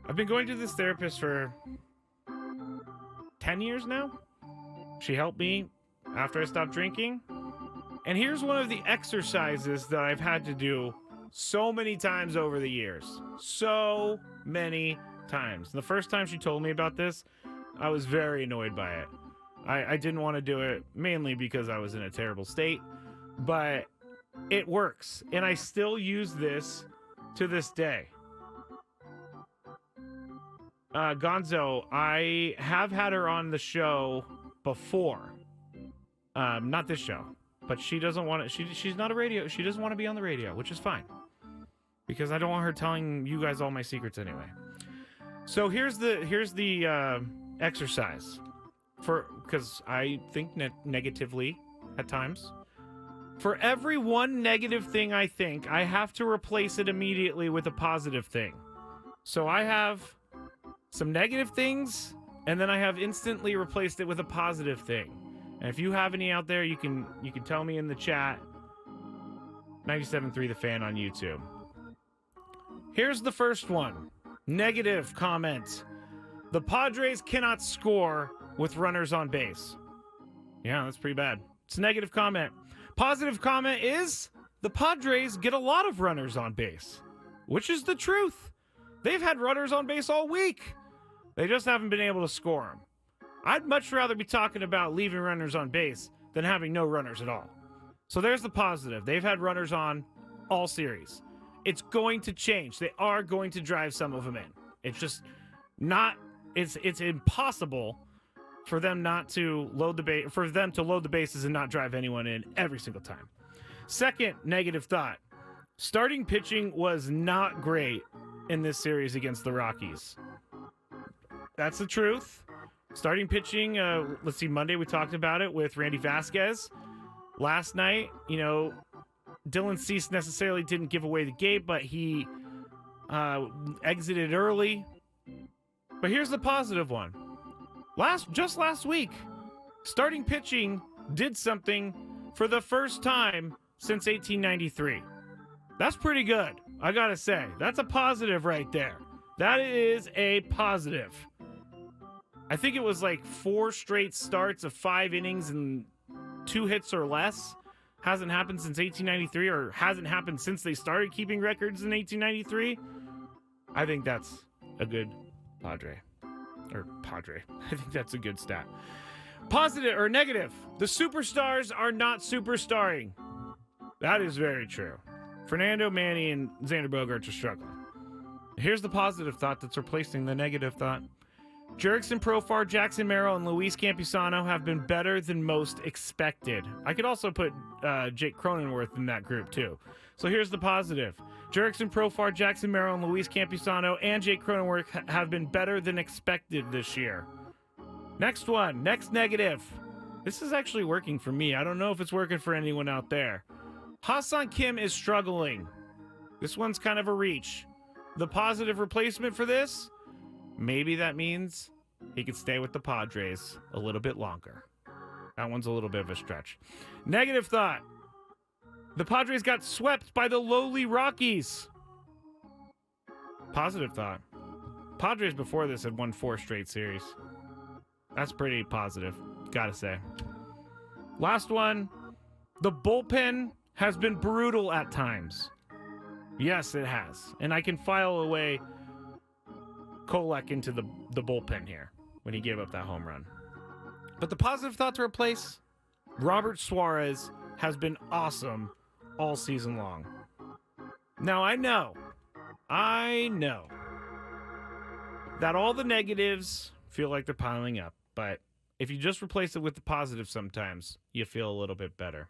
I've been going to this therapist for 10 years now. She helped me after I stopped drinking. And here's one of the exercises that I've had to do so many times over the years. So many times. The first time she told me about this, I was very annoyed by it. I didn't want to do it mainly because I was in a terrible state, but it works. And I still use this to this day. Gonzo, I have had her on the show before. Not this show, but she doesn't want to. She's not a radio. She doesn't want to be on the radio, which is fine because I don't want her telling you guys all my secrets anyway. So here's the exercise because I think negatively at times. For every one negative thing I think, I have to replace it immediately with a positive thing. So I have some negative things, and then I have instantly replaced it with a positive thing. And if you have any out there, you can tell me in the chat. 97.3 The Fan on YouTube. Here's the first one. Negative comment. The Padres cannot score with runners on base. Yeah, that's pretty bad. It's a negative comment. Positive comment is the Padres get a lot of runners on base, which is the truth. They've had runners on base all week. They just haven't been able to score them. I'd much rather be talking about leaving runners on base than having no runners at all. So there's the positive. They've had runners on all series. It's going to change. They are going to drive some of them in. It's just not. It's impossible for them not to load the base, for them to load the bases and not drive anyone in every single time. Second negative thought: starting pitching was not great in this series against the Rockies. That's the truth. Starting pitching, let's see, Monday we talked about it with Randy Vasquez. Last night, Dylan Cease necessarily didn't give away the game, but he exited early. But here's the positive one. Just last week, starting pitching did something for the first time since 1893. That's pretty good, I gotta say. That's a positive right there. That is a positive. I think it was like 4 straight starts of 5 innings and 2 hits or less. Hasn't happened since 1893, or hasn't happened since they started keeping records in 1893. I think that's a good Padre. I think that's a good stat. Positive or negative: the superstars are not superstarring. That is very true. Fernando, Manny, and Xander Bogaerts are struggling. Here's the positive thought that's replacing the negative thought. Jurickson Profar, Jackson Merrill, and Luis Campusano have been better than most expected. I could also put Jake Cronenworth in that group too. So here's the positive. Jurickson Profar, Jackson Merrill, and Luis Campusano, and Jake Cronenworth have been better than expected this year. Next one. Next negative. This is actually working for me. I don't know if it's working for anyone out there. Ha-Seong Kim is struggling. This one's kind of a reach. The positive replacement for this? Maybe that means he could stay with the Padres a little bit longer. That one's a little bit of a stretch. Negative thought: the Padres got swept by the lowly Rockies. Positive thought: Padres before this had won 4 straight series. That's pretty positive, gotta say. Last one: the bullpen has been brutal at times. Yes, it has. And I can file away Kolek into the bullpen here when he gave up that home run. But the positive thought to replace: Robert Suarez has been awesome all season long. Now, I know that all the negatives feel like they're piling up, but if you just replace it with the positive sometimes, you feel a little bit better.